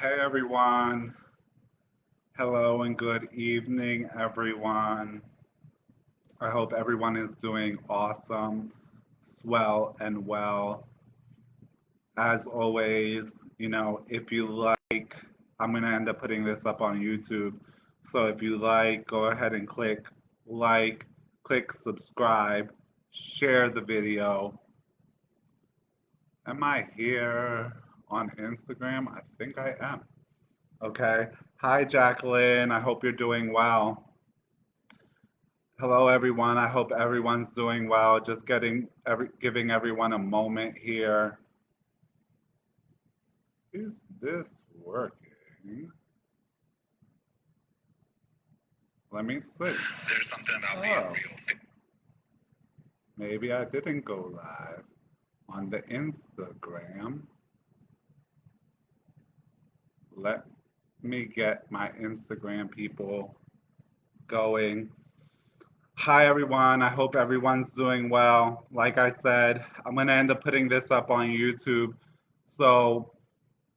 Hey everyone. Hello and good evening, everyone. I hope everyone is doing awesome, swell, and well. As always, if you like, I'm going to end up putting this up on YouTube. So if you like, go ahead and like, click subscribe, share the video. Am I here on Instagram? I think I am. Okay. Hi, Jacqueline. I hope you're doing well. Hello, everyone. I hope everyone's doing well. Just giving everyone a moment here. Is this working? Let me see. There's something about being real. Maybe I didn't go live on the Instagram. Let me get my Instagram people going. Hi, everyone. I hope everyone's doing well. Like I said, I'm going to end up putting this up on YouTube. So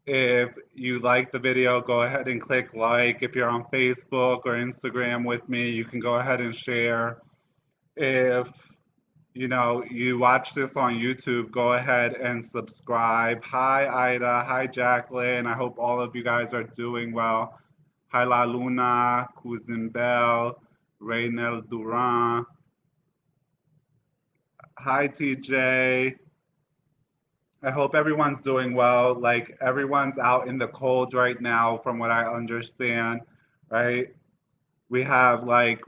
if you like the video, go ahead and click like. If you're on Facebook or Instagram with me, you can go ahead and share. If you watch this on YouTube, go ahead and subscribe. Hi, Ida. Hi, Jacqueline. I hope all of you guys are doing well. Hi, La Luna, Kouzen Bell, Raynel Duran. Hi, TJ. I hope everyone's doing well. Like everyone's out in the cold right now, from what I understand, right? We have like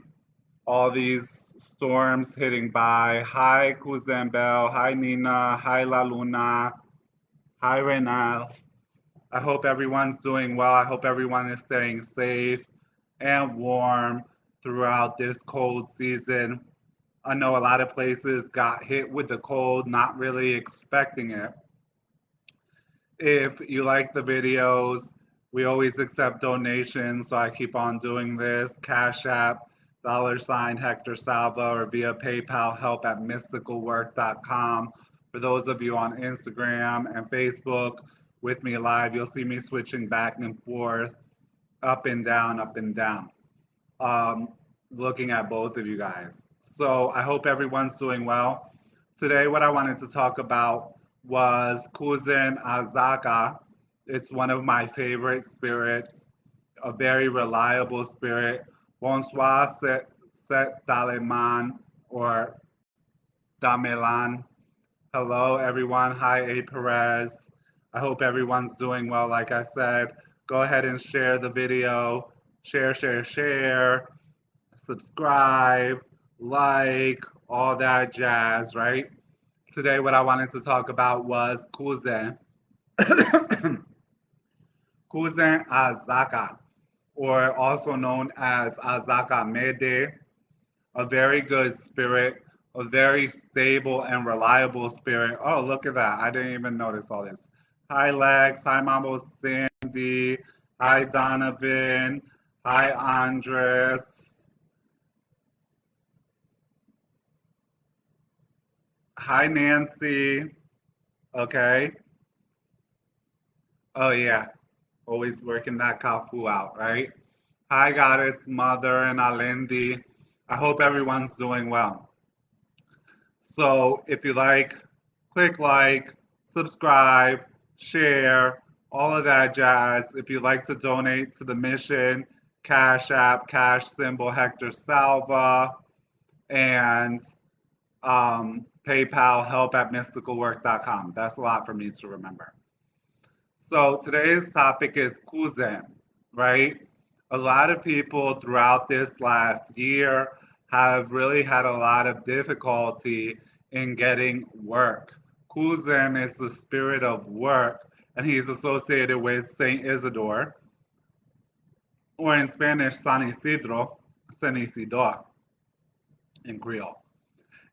all these storms hitting by. Hi, Kouzen Bell. Hi, Nina. Hi, La Luna. Hi, Renal. I hope everyone's doing well. I hope everyone is staying safe and warm throughout this cold season. I know a lot of places got hit with the cold, not really expecting it. If you like the videos, we always accept donations, so I keep on doing this. Cash App, $ Hector Salva, or via PayPal, help@mysticalwork.com. For those of you on Instagram and Facebook with me live, you'll see me switching back and forth, up and down, um, looking at both of you guys. So I hope everyone's doing well. Today, what I wanted to talk about was Kouzen Zaka. It's one of my favorite spirits, a very reliable spirit. Bonsoir, Set Daleman or Damelan. Hello, everyone. Hi, A. Perez. I hope everyone's doing well. Like I said, go ahead and share the video. Share, subscribe, like, all that jazz, right? Today, what I wanted to talk about was Kouzen, Kouzen Azaka, or also known as Azaka Mede, a very good spirit, a very stable and reliable spirit. Oh, look at that. I didn't even notice all this. Hi, Lex. Hi, Mamo Sandy. Hi, Donovan. Hi, Andres. Hi, Nancy. Okay. Oh, yeah. Always working that kafu out, right? Hi, Goddess, Mother, and Alendi. I hope everyone's doing well. So if you like, subscribe, share, all of that jazz. If you'd like to donate to the mission, Cash App, cash symbol Hector Salva, and PayPal help@mysticalwork.com. That's a lot for me to remember. So today's topic is Kouzen, right? A lot of people throughout this last year have really had a lot of difficulty in getting work. Kouzen is the spirit of work, and he's associated with Saint Isidore, or in Spanish, San Isidro, San Isidor in Creole.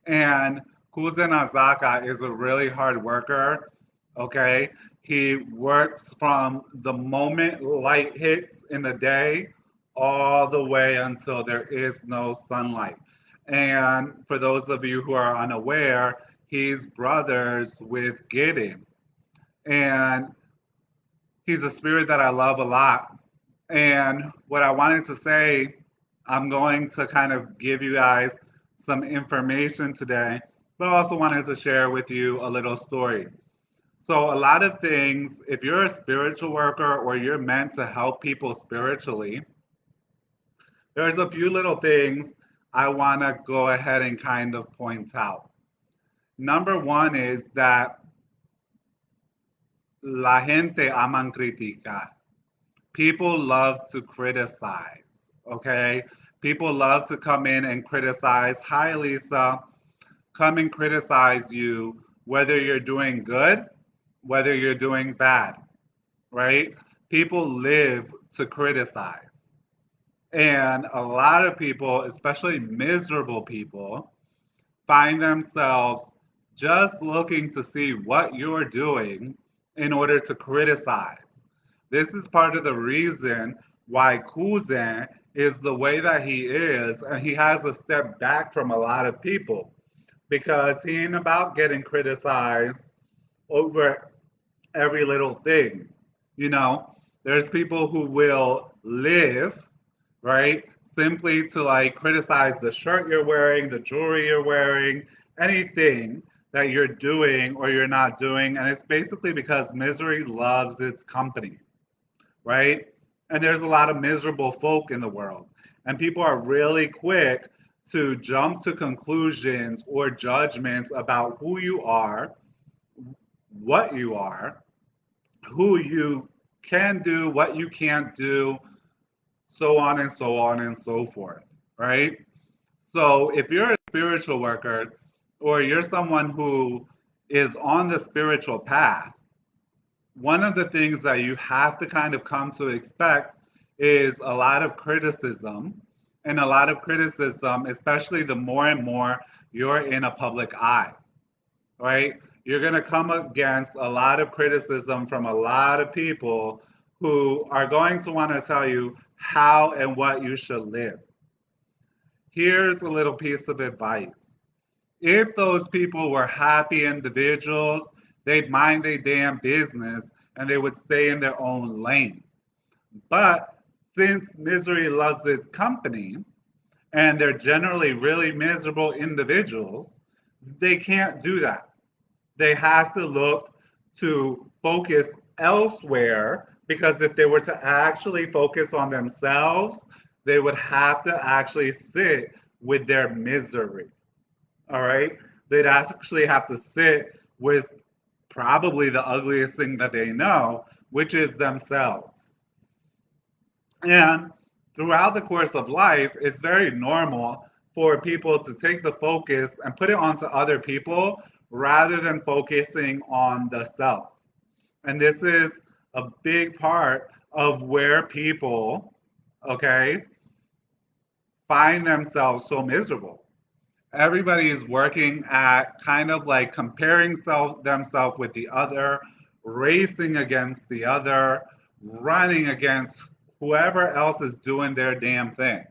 And Kouzen Azaka is a really hard worker. Okay, he works from the moment light hits in the day all the way until there is no sunlight. And for those of you who are unaware, he's brothers with Gideon. And He's a spirit that I love a lot. And what I wanted to say, I'm going to kind of give you guys some information today, but I also wanted to share with you a little story. So, a lot of things, if you're a spiritual worker or you're meant to help people spiritually, there's a few little things I want to go ahead and kind of point out. Number one is that la gente aman criticar. People love to criticize, okay? People love to come in and criticize. Hi, Lisa. Come and criticize you, whether you're doing good, whether you're doing bad, right? People live to criticize. And a lot of people, especially miserable people, find themselves just looking to see what you're doing in order to criticize. This is part of the reason why Kouzen is the way that he is, and he has a step back from a lot of people because he ain't about getting criticized over every little thing. You know, there's people who will live, right, simply to like criticize the shirt you're wearing, the jewelry you're wearing, anything that you're doing or you're not doing. And it's basically because misery loves its company, right? And there's a lot of miserable folk in the world. And people are really quick to jump to conclusions or judgments about who you are, what you are, who you can do, what you can't do, so on and so on and so forth, right? So if you're a spiritual worker or you're someone who is on the spiritual path, one of the things that you have to kind of come to expect is a lot of criticism, and a lot of criticism, especially the more and more you're in a public eye, right? You're going to come against a lot of criticism from a lot of people who are going to want to tell you how and what you should live. Here's a little piece of advice. If those people were happy individuals, they'd mind their damn business and they would stay in their own lane. But since misery loves its company and they're generally really miserable individuals, they can't do that. They have to look to focus elsewhere because if they were to actually focus on themselves, they would have to actually sit with their misery. All right? They'd actually have to sit with probably the ugliest thing that they know, which is themselves. And throughout the course of life, it's very normal for people to take the focus and put it onto other people rather than focusing on the self. And this is a big part of where people, okay, find themselves so miserable. Everybody is working at kind of like comparing themselves with the other, racing against the other, running against whoever else is doing their damn thing,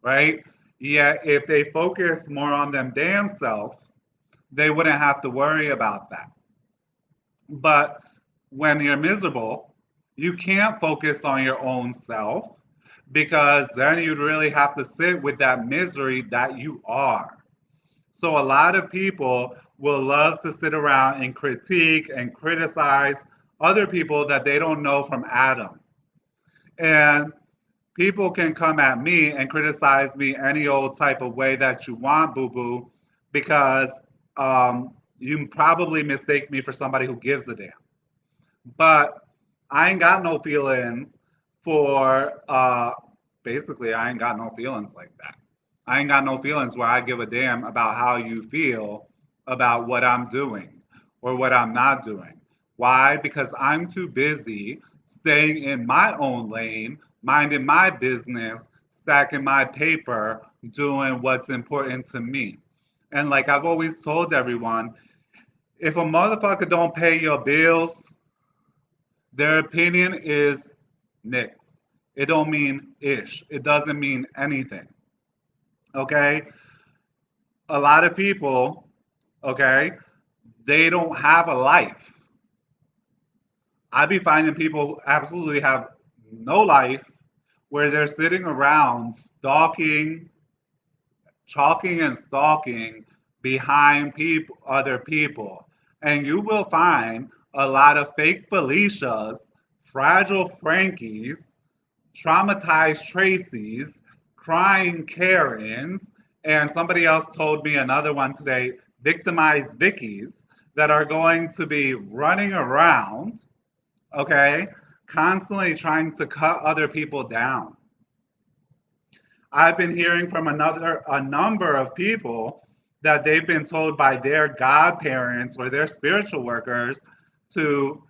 right? Yet if they focus more on them damn self, they wouldn't have to worry about that. But when you're miserable, you can't focus on your own self because then you'd really have to sit with that misery that you are. So a lot of people will love to sit around and critique and criticize other people that they don't know from Adam. And people can come at me and criticize me any old type of way that you want, boo boo, because you probably mistake me for somebody who gives a damn. But I ain't got no feelings for basically I ain't got no feelings like that. I ain't got no feelings where I give a damn about how you feel about what I'm doing or what I'm not doing. Why? Because I'm too busy staying in my own lane, minding my business, stacking my paper, doing what's important to me. And like I've always told everyone, if a motherfucker don't pay your bills, their opinion is nix. It don't mean ish. It doesn't mean anything. Okay? A lot of people, okay, they don't have a life. I be finding people who absolutely have no life, where they're sitting around stalking, chalking and stalking behind other people. And you will find a lot of fake Felicias, fragile Frankies, traumatized Tracy's, crying Karens, and somebody else told me another one today, victimized Vickies, that are going to be running around, okay, constantly trying to cut other people down. I've been hearing from a number of people that they've been told by their godparents or their spiritual workers to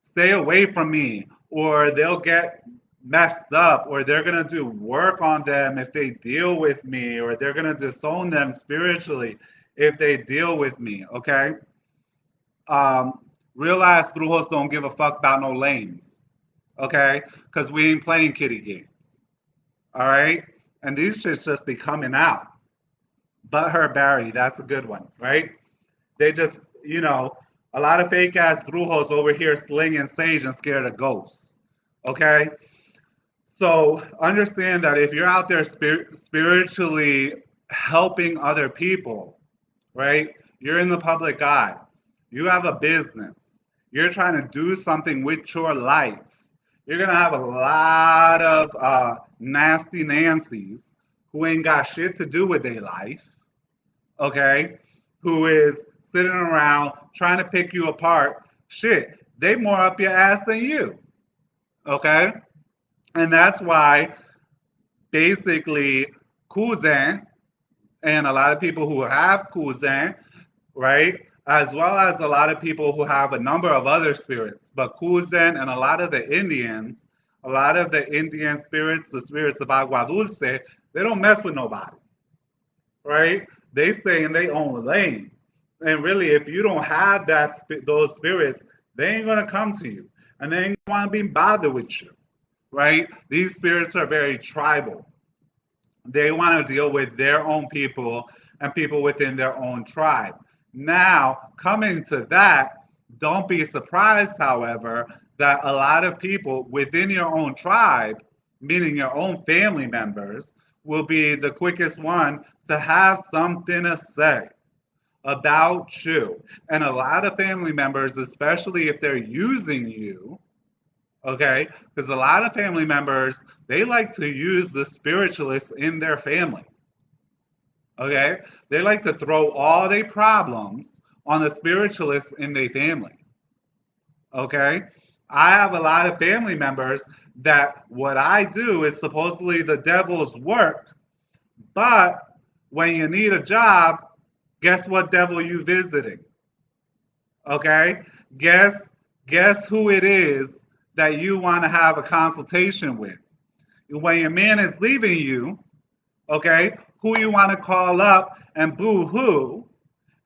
stay away from me, or they'll get messed up, or they're going to do work on them if they deal with me, or they're going to disown them spiritually if they deal with me. Okay. um, Real ass brujos don't give a fuck about no lanes. Okay, because we ain't playing kitty games. All right, and these shits just be coming out. But her Barry, that's a good one, right? They just, you know, a lot of fake ass brujos over here slinging sage and scared of ghosts. Okay, so understand that if you're out there spiritually helping other people, right? You're in the public eye. You have a business. You're trying to do something with your life. You're gonna have a lot of nasty Nancy's who ain't got shit to do with their life, okay? Who is sitting around trying to pick you apart. Shit, they more up your ass than you, okay? And that's why basically Kouzen and a lot of people who have Kouzen, right? As well as a lot of people who have a number of other spirits. But Kouzen and a lot of the Indians, a lot of the Indian spirits, the spirits of Agua Dulce, they don't mess with nobody, right? They stay in their own lane. And really, if you don't have those spirits, they ain't gonna come to you, and they ain't gonna be bothered with you, right? These spirits are very tribal. They want to deal with their own people and people within their own tribe. Now, coming to that, don't be surprised, however, that a lot of people within your own tribe, meaning your own family members, will be the quickest one to have something to say about you. And a lot of family members, especially if they're using you, okay, because a lot of family members, they like to use the spiritualists in their family, okay? They like to throw all their problems on the spiritualists in their family, okay? I have a lot of family members that what I do is supposedly the devil's work, but when you need a job, guess what devil you visiting? Okay? Guess guess who it is that you want to have a consultation with. When your man is leaving you, okay, who you want to call up and boo hoo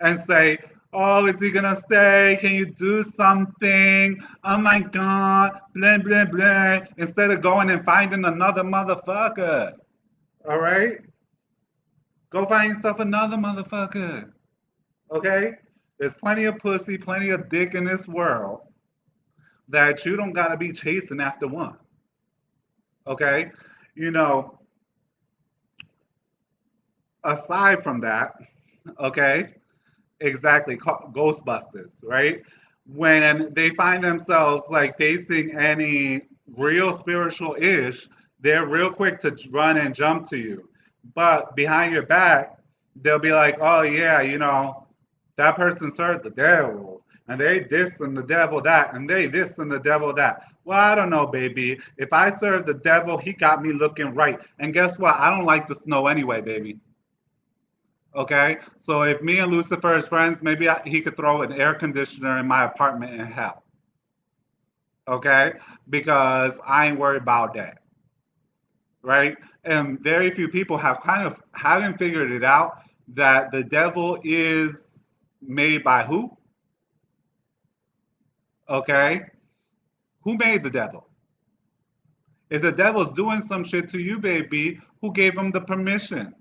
and say, oh, is he gonna stay? Can you do something? Oh my god, blah blah blah. Instead of going and finding another motherfucker. All right? Go find yourself another motherfucker. Okay? There's plenty of pussy, plenty of dick in this world that you don't gotta be chasing after one. Okay? You know, aside from that, okay, exactly, Ghostbusters, right? When they find themselves like facing any real spiritual ish, they're real quick to run and jump to you. But behind your back, they'll be like, oh, yeah, that person served the devil, and they this and the devil that, and they this and the devil that. Well, I don't know, baby. If I serve the devil, he got me looking right. And guess what? I don't like the snow anyway, baby. Okay, so if me and Lucifer is friends, maybe he could throw an air conditioner in my apartment in hell. Okay, because I ain't worried about that, right? And very few people have kind of haven't figured it out that the devil is made by who? Okay, who made the devil? If the devil's doing some shit to you, baby, who gave him the permission?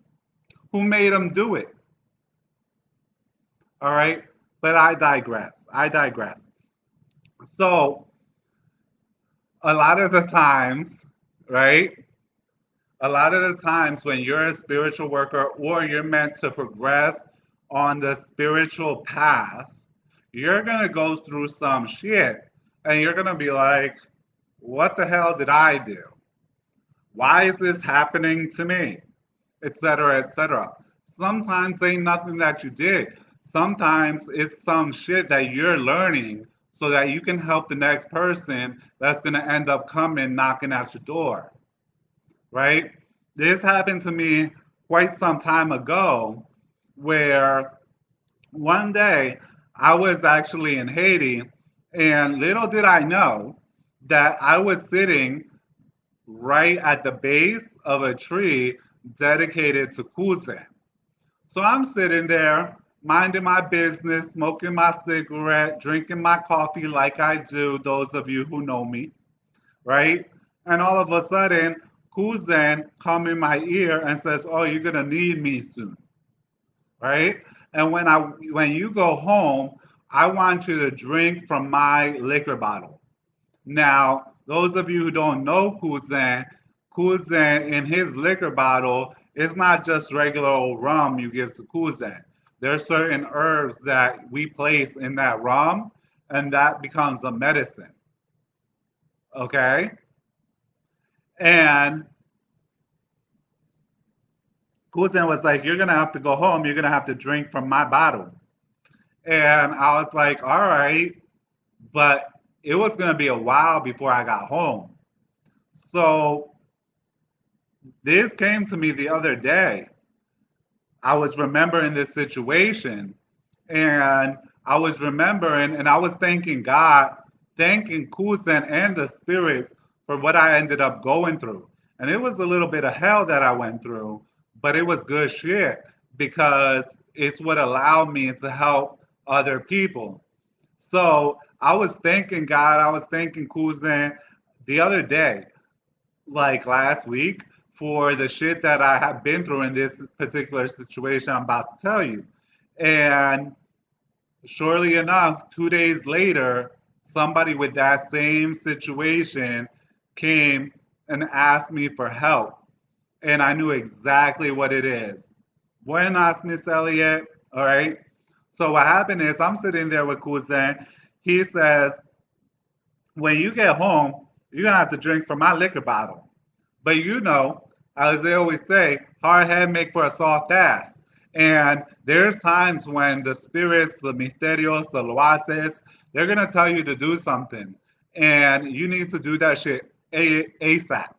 Who made him do it? All right, but I digress. I digress. So a lot of the times, right? A lot of the times when you're a spiritual worker or you're meant to progress on the spiritual path, you're going to go through some shit and you're going to be like, what the hell did I do? Why is this happening to me? Etc. etc. Sometimes ain't nothing that you did. Sometimes it's some shit that you're learning so that you can help the next person that's going to end up coming knocking at your door, right? This happened to me quite some time ago where one day I was actually in Haiti, and little did I know that I was sitting right at the base of a tree dedicated to Kouzen. So I'm sitting there, minding my business, smoking my cigarette, drinking my coffee like I do, those of you who know me, right? And all of a sudden, Kouzen come in my ear and says, "Oh, you're gonna need me soon," right? And when you go home, I want you to drink from my liquor bottle. Now, those of you who don't know Kouzen, Kouzen in his liquor bottle is not just regular old rum you give to Kouzen. There are certain herbs that we place in that rum, and that becomes a medicine. Okay? And Kouzen was like, "You're gonna have to go home, you're gonna have to drink from my bottle." And I was like, "All right," but it was gonna be a while before I got home. So this came to me the other day. I was remembering this situation and I was remembering and I was thanking God, thanking Kusen and the spirits for what I ended up going through. And it was a little bit of hell that I went through, but it was good shit because it's what allowed me to help other people. So I was thanking God, I was thanking Kusen the other day, like last week, for the shit that I have been through in this particular situation I'm about to tell you. And surely enough, 2 days later, somebody with that same situation came and asked me for help. And I knew exactly what it is. Buenas, Miss Elliott. All right. So what happened is I'm sitting there with Cousin. He says, when you get home, you're gonna have to drink from my liquor bottle. But you know, as they always say, hard head make for a soft ass. And there's times when the spirits, the misterios, the loases, they're gonna tell you to do something, and you need to do that shit ASAP,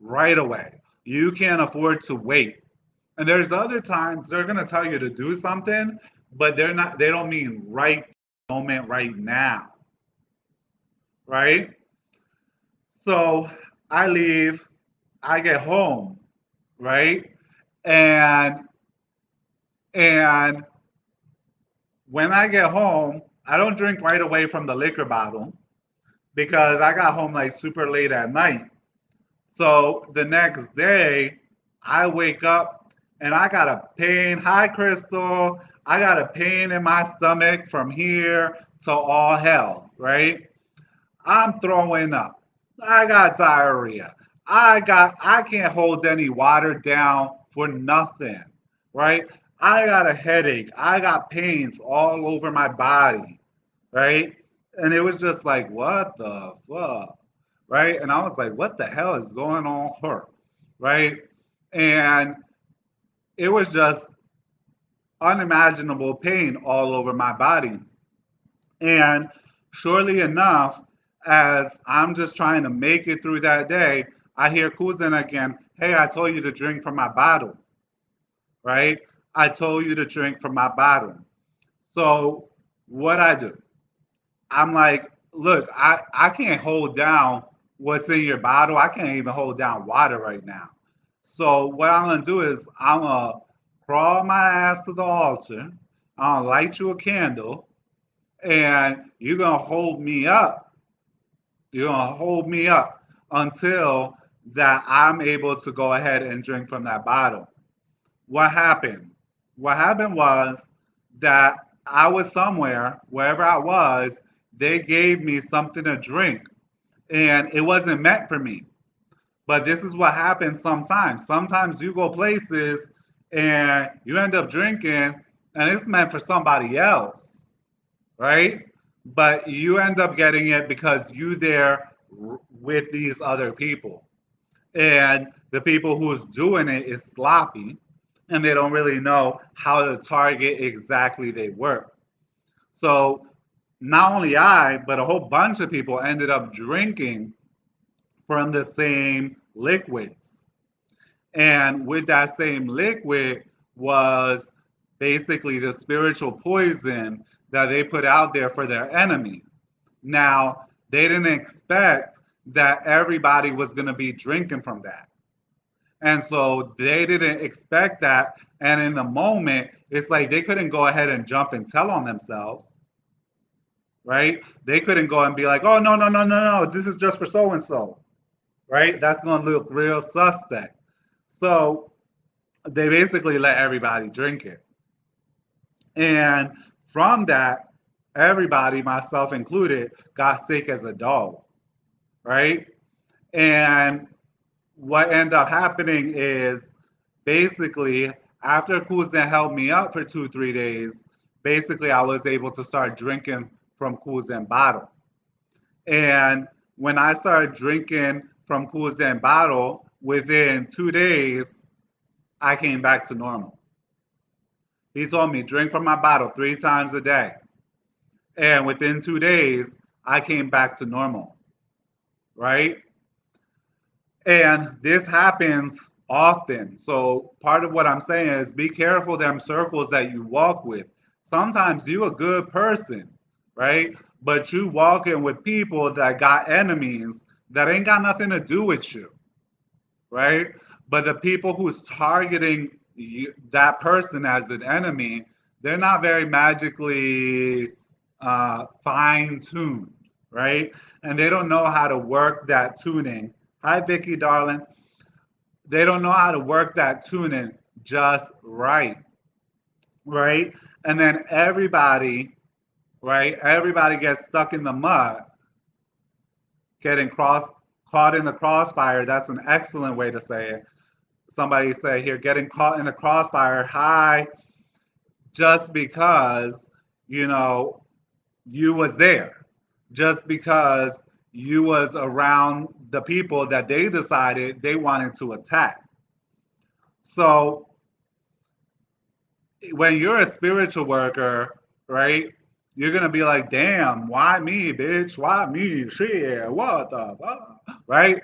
right away. You can't afford to wait. And there's other times they're gonna tell you to do something, but they're not. They don't mean right moment, right now, right? So I leave, I get home, right? And and when I get home, I don't drink right away from the liquor bottle because I got home like super late at night. So the next day, I wake up and I got a pain. Hi, Crystal. I got a pain in my stomach from here to all hell, right? I'm throwing up. I got diarrhea. I can't hold any water down for nothing, right? I got a headache. I got pains all over my body, right? And it was just like, what the fuck, right? And I was like, what the hell is going on here, right? And it was just unimaginable pain all over my body. And surely enough, as I'm just trying to make it through that day, I hear Kuzin again, hey, I told you to drink from my bottle, right? I told you to drink from my bottle. So what I do, I'm like, look, I can't hold down what's in your bottle. I can't even hold down water right now. So what I'm gonna do is I'm gonna crawl my ass to the altar. I'm gonna light you a candle, and you're gonna hold me up. You're gonna hold me up until that I'm able to go ahead and drink from that bottle. What happened? What happened was that I was somewhere, wherever I was, they gave me something to drink. and it wasn't meant for me. But this is what happens sometimes. Sometimes you go places and you end up drinking and it's meant for somebody else, right? But you end up getting it because you there with these other people. And the people who's doing it is sloppy and they don't really know how to target exactly they work. So not only I, but a whole bunch of people ended up drinking from the same liquids. And with that same liquid was basically the spiritual poison that they put out there for their enemy. Now, they didn't expect that everybody was going to be drinking from that. And so they didn't expect that. And in the moment, it's like they couldn't go ahead and jump and tell on themselves, right? They couldn't go and be like, oh, no, no, no, no, no, this is just for so and so, right? That's going to look real suspect. So they basically let everybody drink it. And from that, everybody, myself included, got sick as a dog, right? And what ended up happening is basically after Kouzen held me up for 2, 3 days, basically I was able to start drinking from Kouzen bottle. And when I started drinking from Kouzen bottle, within 2 days, I came back to normal. He told me drink from my bottle 3 times a day. And within 2 days, I came back to normal, right? And this happens often. So part of what I'm saying is be careful them circles that you walk with. Sometimes you a good person, right? But you walking with people that got enemies that ain't got nothing to do with you, right? But the people who's targeting you, that person as an enemy, they're not very magically fine tuned, right? And they don't know how to work that tuning. Hi, Vicky, darling. They don't know how to work that tuning just right, right? And then everybody, right? Everybody gets stuck in the mud, getting caught in the crossfire. That's an excellent way to say it. Somebody say here, getting caught in the crossfire. Hi, just because you know you was there, just because you was around the people that they decided they wanted to attack. So when you're a spiritual worker, right, you're gonna be like, damn, why me, bitch? Why me? Shit, what the fuck? Right?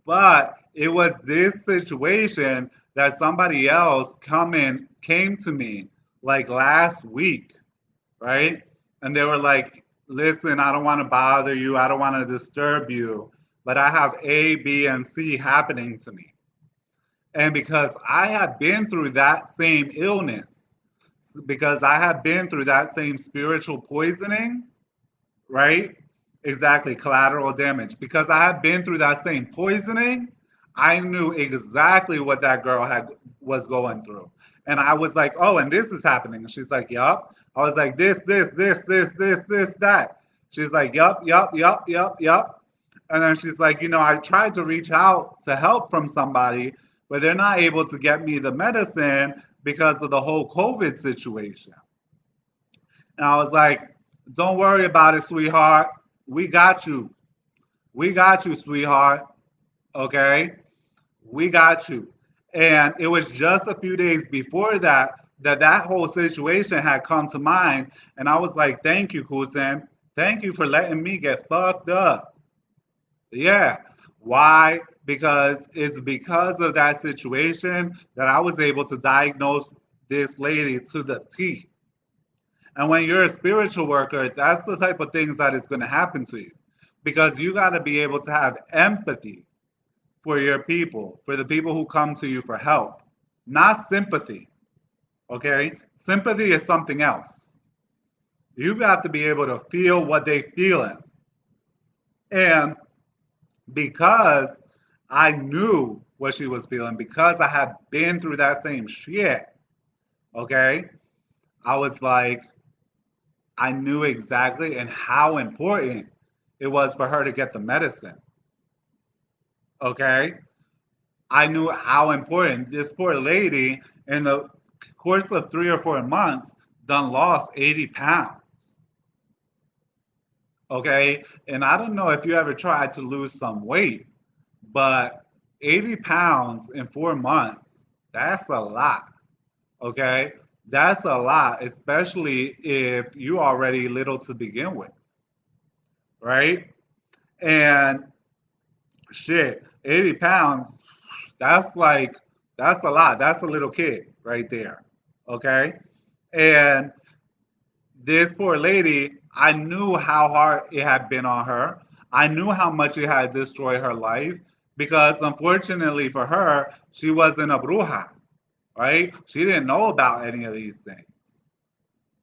But it was this situation that somebody else came to me like last week, right? And they were like, listen, I don't want to bother you, I don't want to disturb you, but I have A, B, and C happening to me. And because I have been through that same illness, because I have been through that same spiritual poisoning, right? Exactly, collateral damage. Because I have been through that same poisoning, I knew exactly what that girl had was going through. And I was like, oh, and this is happening. And she's like, yup. I was like, this, that. She's like, yup, yup, yup, yup, yup. And then she's like, I tried to reach out to help from somebody, but they're not able to get me the medicine because of the whole COVID situation. And I was like, don't worry about it, sweetheart. We got you. We got you, sweetheart. Okay? We got you. And it was just a few days before that whole situation had come to mind. And I was like, thank you, Kouzen. Thank you for letting me get fucked up. Yeah. Why? Because it's because of that situation that I was able to diagnose this lady to the T. And when you're a spiritual worker, that's the type of things that is going to happen to you because you got to be able to have empathy for your people, for the people who come to you for help, not sympathy. Okay? Sympathy is something else. You have to be able to feel what they feeling. And because I knew what she was feeling, because I had been through that same shit, okay? I was like, I knew exactly and how important it was for her to get the medicine. Okay? I knew how important this poor lady in the course of 3 or 4 months done lost 80 pounds. Okay? And I don't know if you ever tried to lose some weight, but 80 pounds in 4 months, that's a lot. Okay? That's a lot, especially if you already little to begin with, right? And shit, 80 pounds, that's like, that's a lot. That's a little kid right there. Okay? And this poor lady, I knew how hard it had been on her. I knew how much it had destroyed her life because unfortunately for her, she wasn't a bruja, right? She didn't know about any of these things,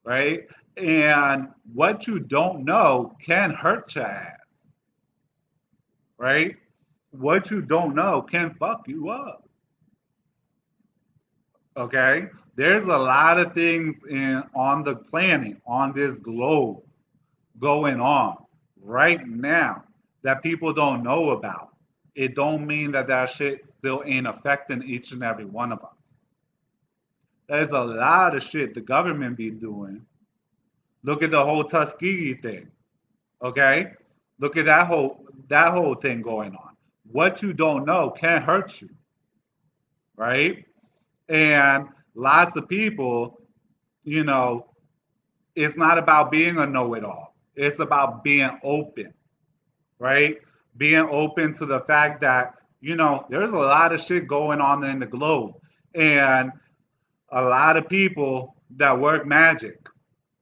right? And what you don't know can hurt your ass, right? What you don't know can fuck you up. Okay? There's a lot of things in on the planet, on this globe going on right now that people don't know about. It don't mean that that shit still ain't affecting each and every one of us. There's a lot of shit the government be doing. Look at the whole Tuskegee thing, okay? Look at that whole thing going on. What you don't know can hurt you, right? And lots of people, you know, it's not about being a know-it-all. It's about being open, right? Being open to the fact that, there's a lot of shit going on in the globe. And a lot of people that work magic.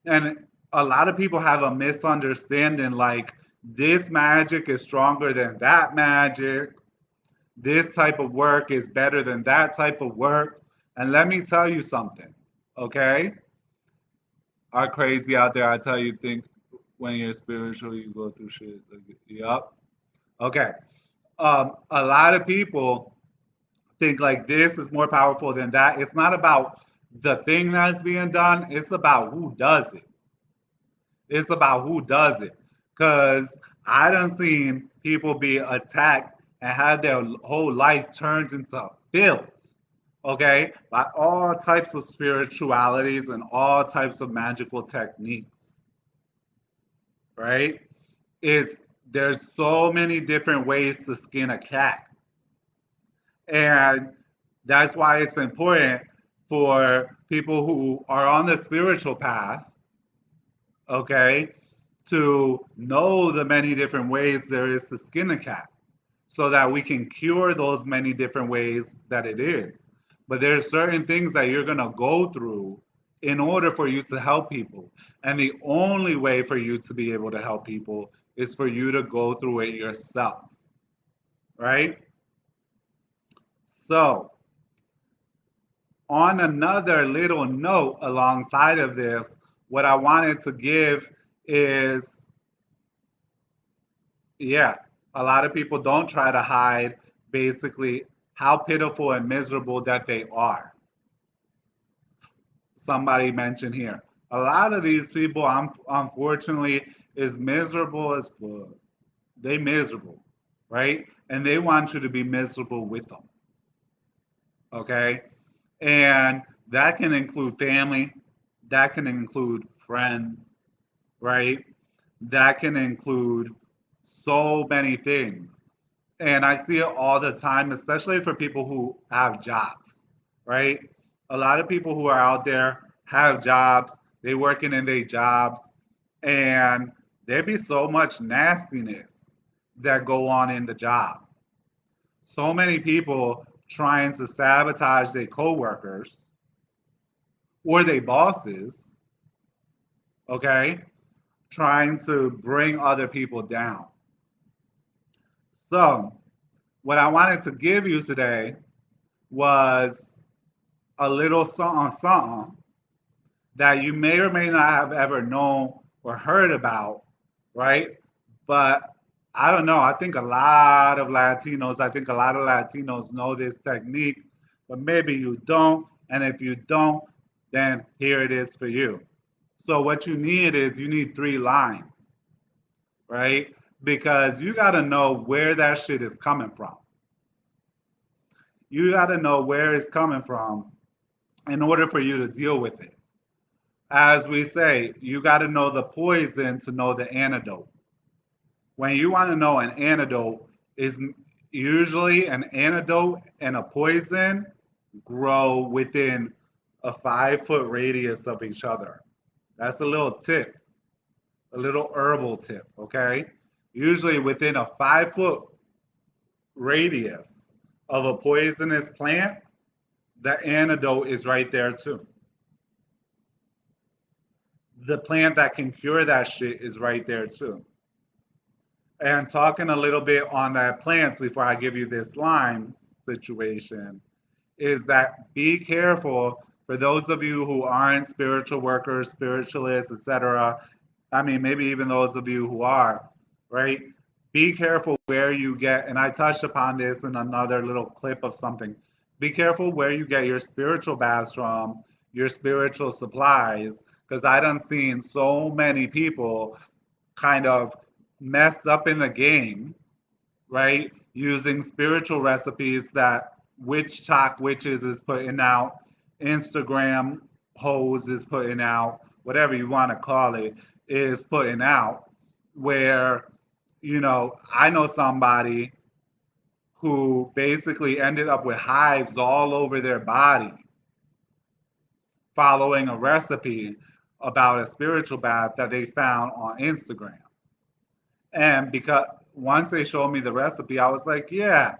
And a lot of people have a misunderstanding like this magic is stronger than that magic. This type of work is better than that type of work. And let me tell you something, okay? Are crazy out there. I tell you, think when you're spiritual, you go through shit. Like, yep. Okay. A lot of people think like this is more powerful than that. It's not about the thing that's being done, it's about who does it. It's about who does it. Because I done seen people be attacked and have their whole life turned into filth, okay, by all types of spiritualities and all types of magical techniques, right? It's there's so many different ways to skin a cat. And that's why it's important for people who are on the spiritual path, okay, to know the many different ways there is to skin a cat so that we can cure those many different ways that it is. But there's certain things that you're going to go through in order for you to help people. And the only way for you to be able to help people is for you to go through it yourself, right? So, on another little note alongside of this, what I wanted to give is, yeah, a lot of people don't try to hide basically how pitiful and miserable that they are. Somebody mentioned here. A lot of these people, unfortunately, is miserable as fuck. They miserable, right? And they want you to be miserable with them, okay? And that can include family, that can include friends, right? That can include so many things. And I see it all the time, especially for people who have jobs, right? A lot of people who are out there have jobs, they working in their jobs, and there be so much nastiness that go on in the job. So many people trying to sabotage their coworkers or their bosses, okay? Trying to bring other people down. So, what I wanted to give you today was a little something, something that you may or may not have ever known or heard about, right? But I don't know. I think a lot of Latinos, I think a lot of Latinos know this technique, but maybe you don't. And if you don't, then here it is for you. So what you need is you need 3 lines, right? because you got to know where that shit is coming from. You got to know where it's coming from in order for you to deal with it. As we say, you got to know the poison to know the antidote. When you want to know an antidote, is usually an antidote and a poison grow within a 5 foot radius of each other. That's a little tip, a little herbal tip, okay? Usually within a 5 foot radius of a poisonous plant, the antidote is right there too. The plant that can cure that shit is right there too. And talking a little bit on that plants before I give you this Lyme situation is that be careful for those of you who aren't spiritual workers, spiritualists, etc. I mean, maybe even those of you who are, right? Be careful where you get, and I touched upon this in another little clip of something. Be careful where you get your spiritual baths from, your spiritual supplies, because I done seen so many people kind of messed up in the game, right? Using spiritual recipes that Witch Talk Witches is putting out, Instagram Hose is putting out, whatever you want to call it, is putting out, where, I know somebody who basically ended up with hives all over their body following a recipe about a spiritual bath that they found on Instagram. And because once they showed me the recipe, I was like, yeah,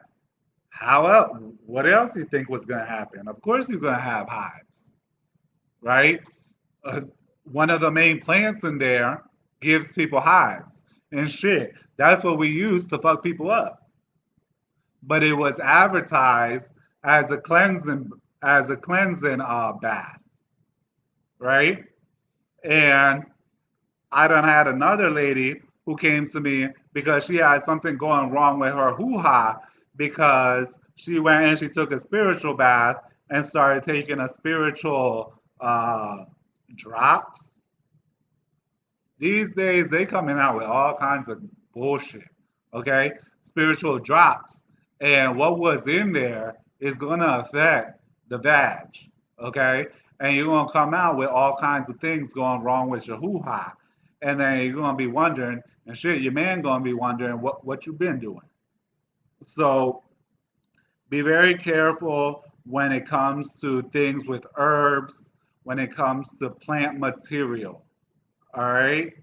how else? What else do you think was going to happen? Of course, you're going to have hives, right? Uh, One of the main plants in there gives people hives and shit. That's what we use to fuck people up. But it was advertised as a cleansing bath, right? And I done had another lady who came to me because she had something going wrong with her hoo ha because she went and she took a spiritual bath and started taking a spiritual drops. These days they coming out with all kinds of bullshit. Okay, spiritual drops, and what was in there is gonna affect the vag. Okay, and you're gonna come out with all kinds of things going wrong with your hoo ha, and then you're gonna be wondering, and shit, your man gonna be wondering what you been doing. So be very careful when it comes to things with herbs, when it comes to plant material. All right,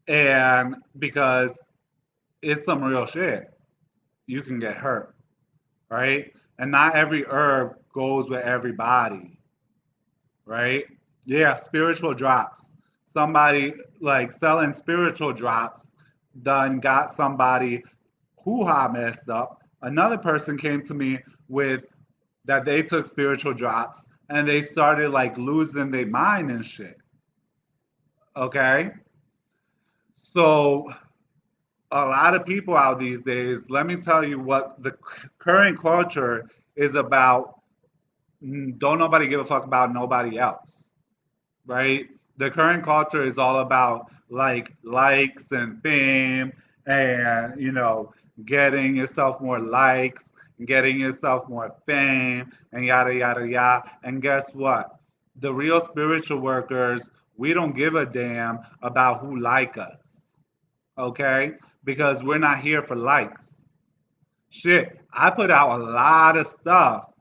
and because it's some real shit, you can get hurt, right? And not every herb goes with everybody, right? Yeah, spiritual drops. Somebody like selling spiritual drops done got somebody hoo ha messed up. Another person came to me with that they took spiritual drops and they started like losing their mind and shit. Okay. So a lot of people out these days, let me tell you what the current culture is about. Don't nobody give a fuck about nobody else, right? The current culture is all about like likes and fame and, getting yourself more likes, getting yourself more fame and yada, yada, yada. And guess what? The real spiritual workers, we don't give a damn about who like us, okay? Because we're not here for likes. Shit, I put out a lot of stuff,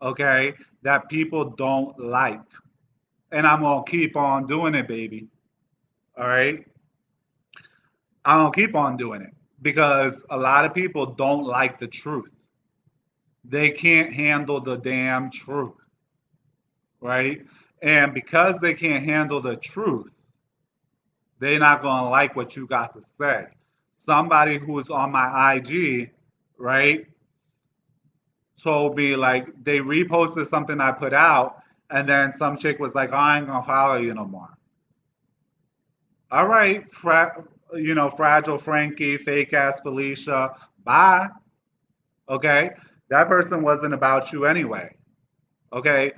okay, that people don't like. And I'm gonna keep on doing it, baby. All right? I'm gonna keep on doing it because a lot of people don't like the truth. They can't handle the damn truth, right? And because they can't handle the truth, they're not gonna like what you got to say. Somebody who's on my IG, right, told me like they reposted something I put out, and then some chick was like, oh, I ain't gonna follow you no more. All right, fragile Frankie, fake ass Felicia, bye. Okay, that person wasn't about you anyway. Okay,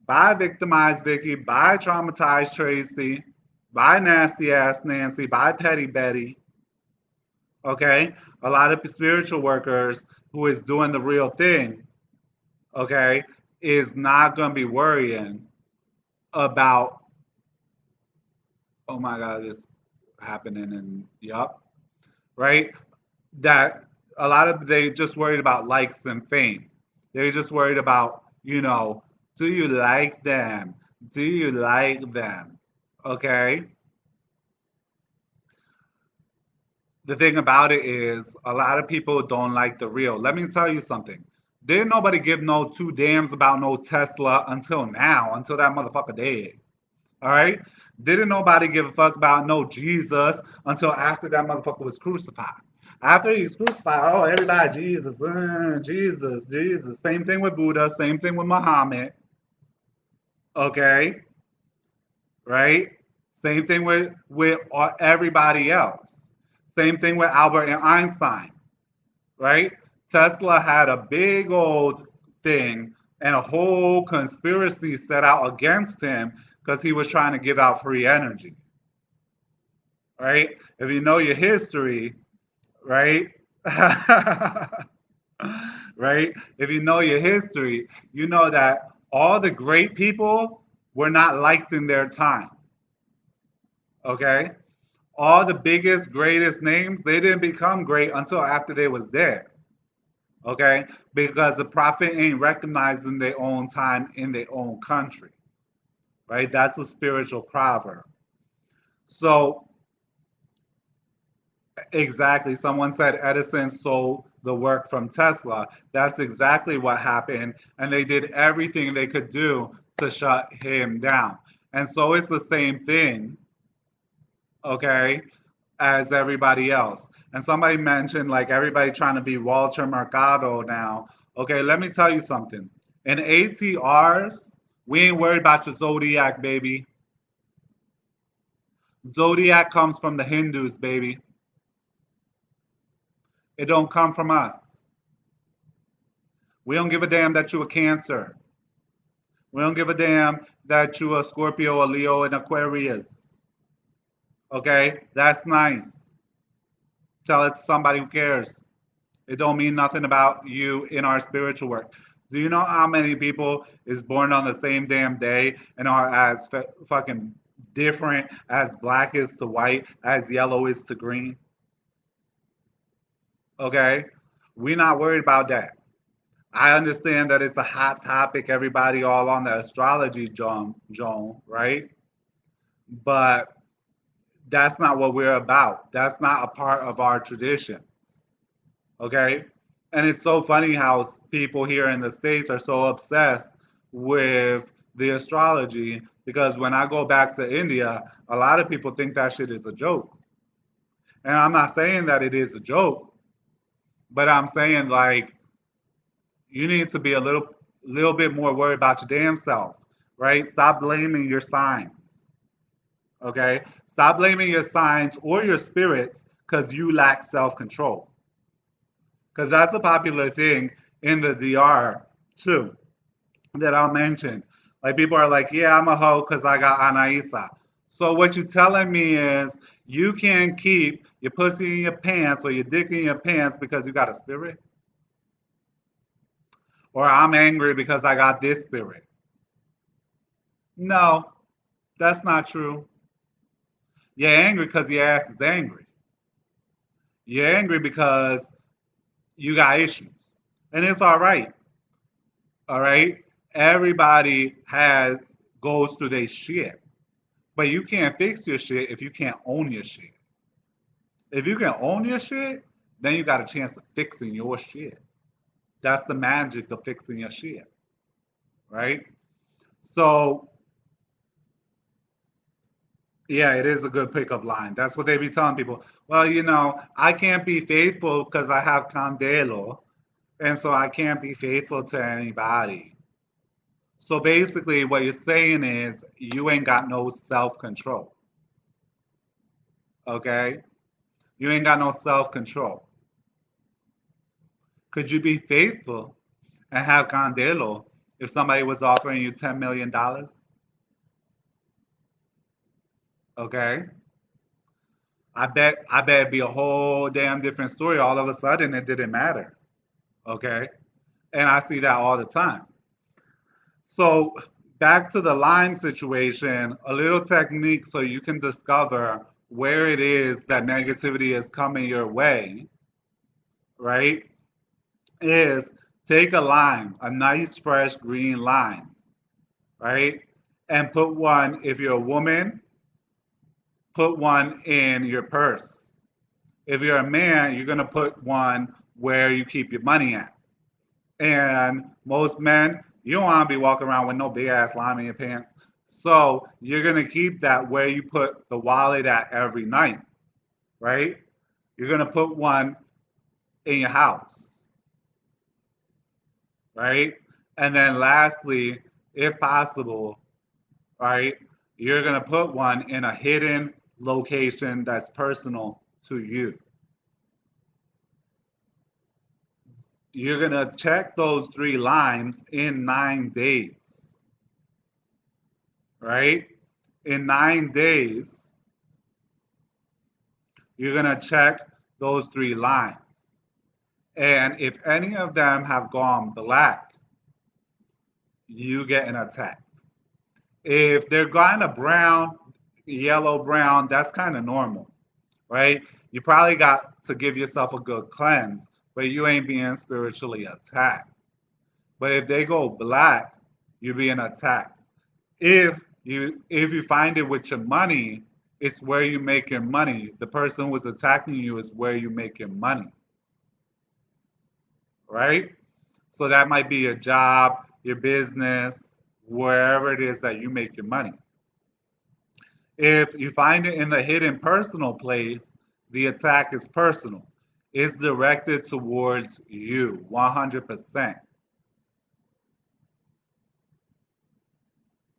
bye, victimized Vicky, bye, traumatized Tracy, bye, nasty ass Nancy, bye, petty Betty. Okay, a lot of spiritual workers who is doing the real thing, okay, is not going to be worrying about, oh my God, this happening and yup, right? That a lot of they just worried about likes and fame. They're just worried about, do you like them? Do you like them? Okay. The thing about it is, a lot of people don't like the real. Let me tell you something. Didn't nobody give no two damns about no Tesla until now, until that motherfucker dead. All right? Didn't nobody give a fuck about no Jesus until after that motherfucker was crucified. After he was crucified, oh, everybody, Jesus, Jesus, Jesus. Same thing with Buddha, same thing with Muhammad. Okay? Right? Same thing with everybody else. Same thing with Albert and Einstein. Right? Tesla had a big old thing and a whole conspiracy set out against him because he was trying to give out free energy. Right? If you know your history, right? Right? If you know your history, you know that all the great people were not liked in their time. Okay? All the biggest, greatest names, they didn't become great until after they was dead. Okay? Because the prophet ain't recognized in their own time in their own country. Right? That's a spiritual proverb. So exactly. Someone said Edison stole the work from Tesla. That's exactly what happened. And they did everything they could do to shut him down. And so it's the same thing, okay, as everybody else. And somebody mentioned like everybody trying to be Walter Mercado now. Okay, let me tell you something. In ATRs, we ain't worried about your zodiac, baby. Zodiac comes from the Hindus, baby. It don't come from us. We don't give a damn that you a Cancer. We don't give a damn that you a Scorpio, a Leo, and Aquarius. Okay, that's nice. Tell it to somebody who cares. It don't mean nothing about you in our spiritual work. Do you know how many people is born on the same damn day and are as fucking different as black is to white, as yellow is to green? Okay, we're not worried about that. I understand that it's a hot topic, everybody all on the astrology, Joan, right? But that's not what we're about. That's not a part of our traditions, okay? And it's so funny how people here in the States are so obsessed with the astrology because when I go back to India, a lot of people think that shit is a joke. And I'm not saying that it is a joke, but I'm saying like you need to be a little bit more worried about your damn self, right? Stop blaming your signs. Okay? Stop blaming your signs or your spirits because you lack self-control. Because that's a popular thing in the DR too that I'll mention. Like people are like, yeah, I'm a hoe because I got Anaisa. So what you're telling me is you can't keep your pussy in your pants or your dick in your pants because you got a spirit? Or I'm angry because I got this spirit. No, that's not true. You're angry because your ass is angry. You're angry because you got issues. And it's all right. All right. Everybody has goes through their shit. But you can't fix your shit if you can't own your shit. If you can own your shit, then you got a chance of fixing your shit. That's the magic of fixing your shit. Right? So yeah, it is a good pickup line. That's what they be telling people. Well, I can't be faithful because I have Candelo, and so I can't be faithful to anybody. So basically, what you're saying is you ain't got no self control. Okay? You ain't got no self control. Could you be faithful and have Candelo if somebody was offering you $10 million? Okay? I bet it'd be a whole damn different story. All of a sudden, it didn't matter. Okay, and I see that all the time. So back to the line situation, a little technique so you can discover where it is that negativity is coming your way, right? Is take a lime, a nice fresh green lime, right? And put one, if you're a woman, put one in your purse. If you're a man, you're gonna put one where you keep your money at. And most men, you don't want to be walking around with no big ass lime in your pants. So you're gonna keep that where you put the wallet at every night, right? You're gonna put one in your house, right? And then lastly, if possible, right, you're gonna put one in a hidden location that's personal to you. You're gonna check those three limes in 9 days, right? In 9 days, you're gonna check those three lines. And if any of them have gone black, you getting attacked. If they're kind of brown, yellow brown, that's kind of normal, right? You probably got to give yourself a good cleanse, but you ain't being spiritually attacked. But if they go black, you're being attacked. If you find it with your money, it's where you make your money. The person who is attacking you is where you make your money, right? So that might be your job, your business, wherever it is that you make your money. If you find it in the hidden personal place, the attack is personal. It's directed towards you, 100%,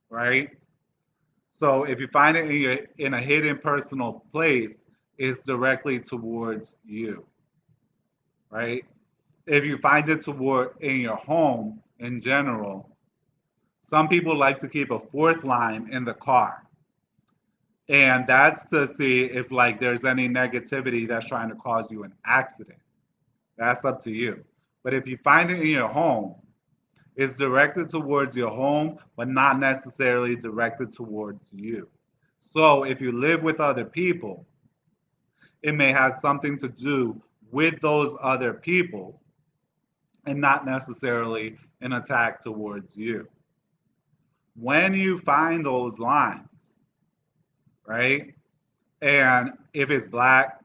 right? So if you find it in a hidden personal place, it's directly towards you, right? If you find it toward in your home in general, some people like to keep a fourth line in the car. And that's to see if like there's any negativity that's trying to cause you an accident. That's up to you. But if you find it in your home, it's directed towards your home, but not necessarily directed towards you. So if you live with other people, it may have something to do with those other people and not necessarily an attack towards you. When you find those lines, right? And if it's black,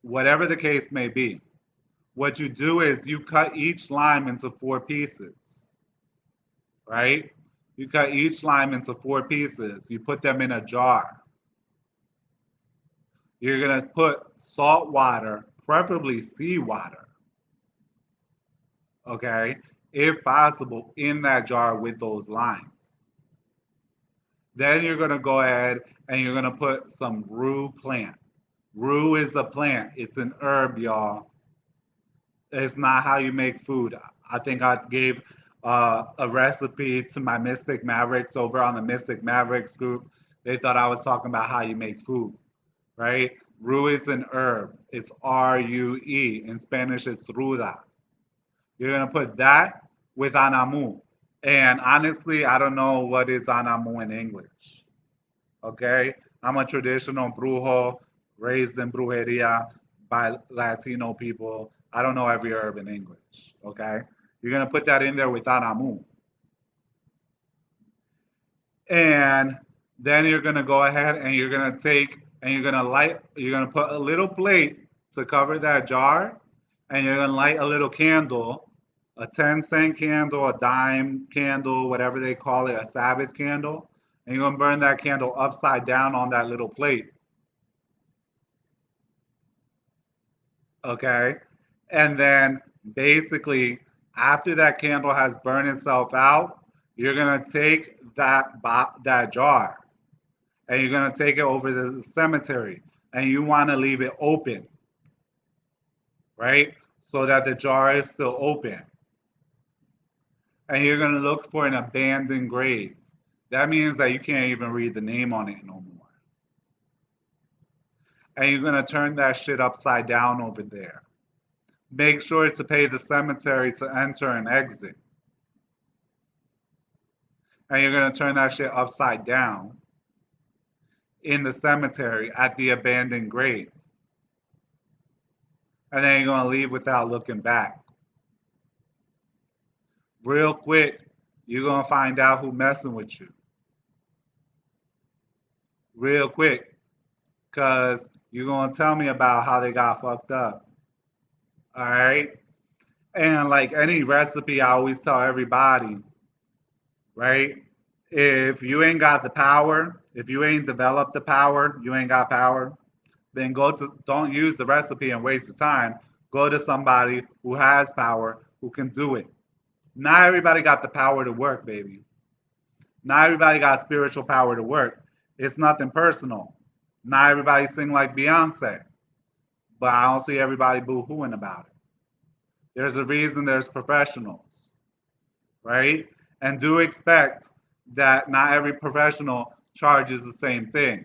whatever the case may be, what you do is you cut each lime into four pieces, right? You cut each lime into four pieces. You put them in a jar. You're going to put salt water, preferably seawater, okay, if possible, in that jar with those limes. Then you're going to go ahead and you're going to put some rue plant. Rue is a plant, it's an herb, y'all. It's not how you make food. I think I gave a recipe to my Mystic Mavericks over on the Mystic Mavericks group. They thought I was talking about how you make food, right? Rue is an herb. It's RUE. In Spanish, it's ruda. You're going to put that with anamu. And honestly, I don't know what is anamu in English. Okay? I'm a traditional brujo raised in brujeria by Latino people. I don't know every herb in English. Okay? You're going to put that in there with anamu. And then you're going to go ahead and you're going to take and you're going to put a little plate to cover that jar, and you're going to light a little candle, a 10-cent candle, a dime candle, whatever they call it, a Sabbath candle, and you're going to burn that candle upside down on that little plate. Okay? And then basically, after that candle has burned itself out, you're going to take that jar and you're going to take it over to the cemetery, and you want to leave it open, right? So that the jar is still open. And you're going to look for an abandoned grave. That means that you can't even read the name on it no more. and you're gonna turn that shit upside down over there. Make sure to pay the cemetery to enter and exit, and you're gonna turn that shit upside down in the cemetery at the abandoned grave, and then you're gonna leave without looking back. Real quick, you're gonna find out who messing with you. Real quick, cause you're gonna tell me about how they got fucked up. All right. And like any recipe, I always tell everybody, right? If you ain't got the power, if you ain't developed the power, you ain't got power, then don't use the recipe and waste your time. Go to somebody who has power, who can do it. Not everybody got the power to work, baby. Not everybody got spiritual power to work. It's nothing personal. Not everybody sing like Beyonce, but I don't see everybody boo-hooing about it. There's a reason there's professionals, right? And do expect that not every professional charges the same thing.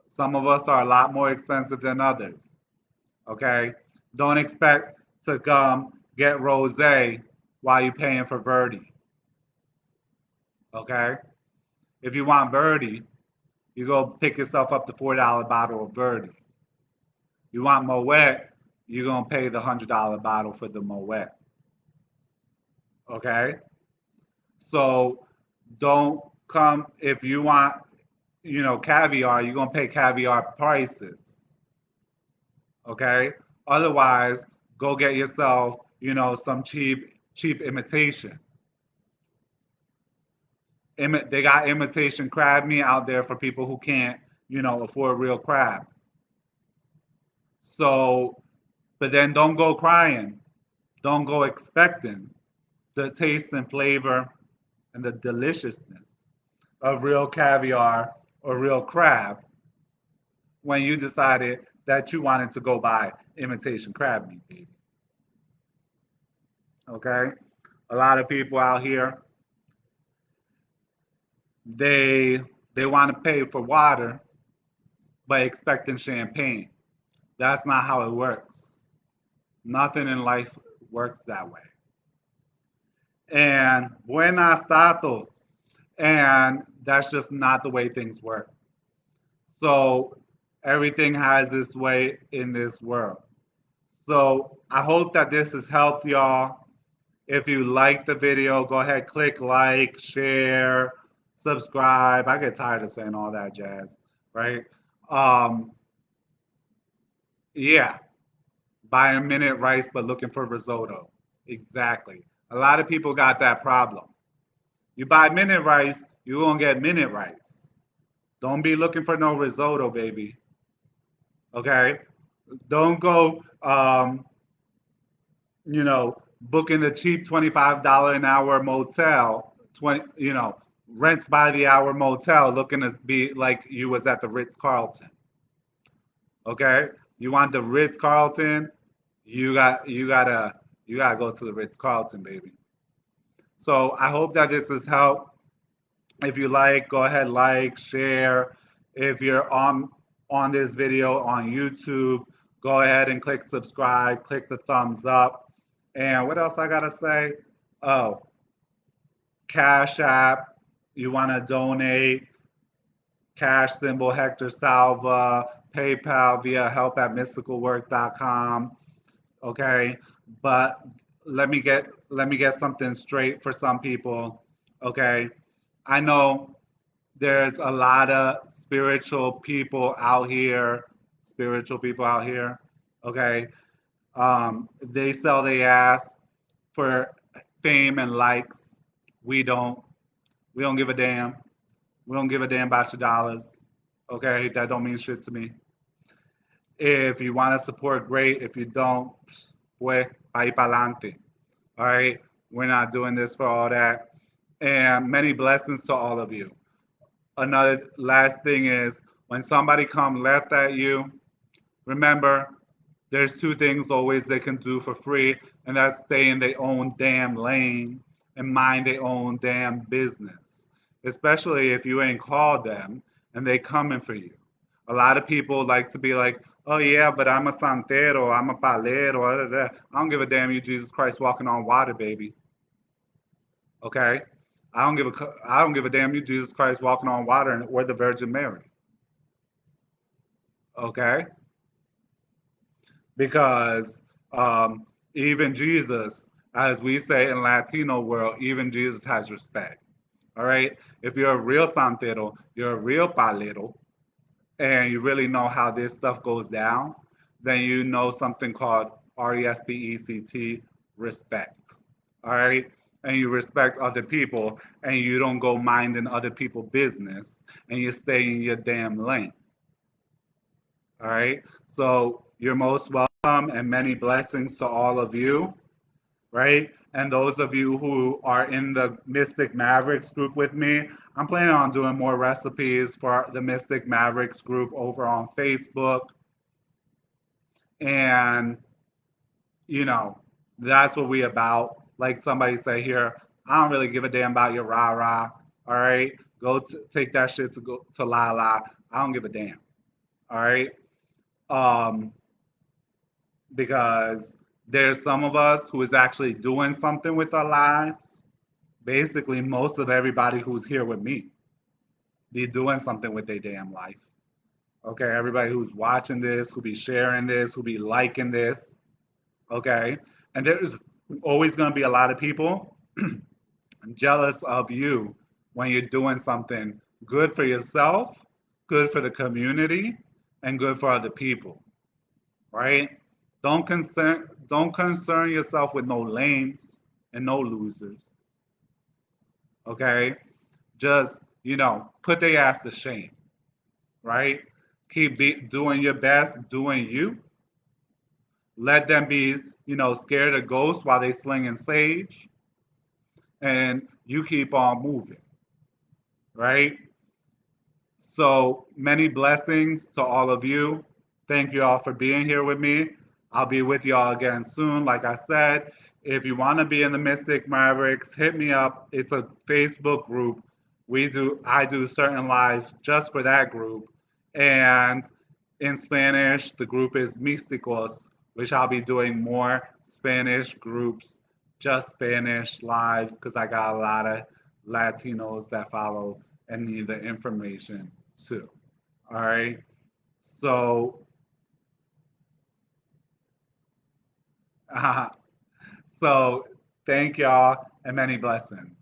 Some of us are a lot more expensive than others, okay? Don't expect to come get rosé while you're paying for Verdi, okay? If you want Verdi, you go pick yourself up the $4 bottle of Verdi. You want Moet, you're gonna pay the $100 bottle for the Moet, okay? So don't come if you want, caviar, you're gonna pay caviar prices. Okay? Otherwise, go get yourself, some cheap imitation. They got imitation crab meat out there for people who can't, afford real crab. So, but then don't go crying. Don't go expecting the taste and flavor and the deliciousness of real caviar or real crab when you decided that you wanted to go buy imitation crab meat, baby. Okay? A lot of people out here, they they want to pay for water but expecting champagne. That's not how it works. Nothing in life works that way. And buenas tato. And that's just not the way things work. So everything has its way in this world. So I hope that this has helped y'all. If you like the video, go ahead, click like, share, subscribe. I get tired of saying all that jazz, right? Um, yeah, buy a minute rice, but looking for risotto. Exactly. A lot of people got that problem. You buy minute rice, you're going to get minute rice. Don't be looking for no risotto, baby. Okay? Don't go, booking the cheap $25 an hour motel, 20, rents by the hour motel, looking to be like you was at the Ritz Carlton. Okay, you want the Ritz Carlton? You gotta go to the Ritz Carlton, baby. So I hope that this has helped. If you like, go ahead, like, share. If you're on this video on YouTube, go ahead and click subscribe, click the thumbs up. And what else I gotta say? Oh, Cash App, you wanna donate, cash symbol Hector Salva, PayPal via help@mysticalwork.com. Okay, but let me get something straight for some people. Okay, I know there's a lot of spiritual people out here. Okay, they sell their ass for fame and likes. We don't. We don't give a damn. We don't give a damn about your dollars. Okay, that don't mean shit to me. If you want to support, great. If you don't, pues, ahí pa'lante. All right, we're not doing this for all that. And many blessings to all of you. Another last thing is when somebody come left at you, remember there's two things always they can do for free, and that's stay in their own damn lane and mind their own damn business. Especially if you ain't called them and they coming for you. A lot of people like to be like, oh yeah, but I'm a santero, I'm a palero. Da, da, da. I don't give a damn. You Jesus Christ walking on water, baby. Okay. I don't give a damn. You Jesus Christ walking on water, and or the Virgin Mary. Okay. Because even Jesus, as we say in Latino world, even Jesus has respect. All right. If you're a real santero, you're a real palero, and you really know how this stuff goes down, then you know something called RESPECT, respect. All right. And you respect other people, and you don't go minding other people's business, and you stay in your damn lane. All right. So you're most welcome, and many blessings to all of you. Right. And those of you who are in the Mystic Mavericks group with me, I'm planning on doing more recipes for the Mystic Mavericks group over on Facebook. And, you know, that's what we about. Like somebody say here, I don't really give a damn about your rah rah. All right. Take that shit to go to la la. I don't give a damn. All right. Um, because there's some of us who is actually doing something with our lives. Basically, most of everybody who's here with me be doing something with their damn life. Okay, everybody who's watching this, who be sharing this, who be liking this. Okay, and there's always going to be a lot of people jealous of you when you're doing something good for yourself, good for the community, and good for other people. Right? Don't concern yourself with no lames and no losers. Okay, just put their ass to shame. Right? Doing your best, doing you. Let them be scared of ghosts while they slinging sage, and you keep on moving. Right? So many blessings to all of you. Thank you all for being here with me. I'll be with y'all again soon. Like I said, if you want to be in the Mystic Mavericks, hit me up. It's a Facebook group. I do certain lives just for that group. And in Spanish, the group is Místicos, which I'll be doing more Spanish groups, just Spanish lives, because I got a lot of Latinos that follow and need the information too. All right. So, so thank y'all and many blessings.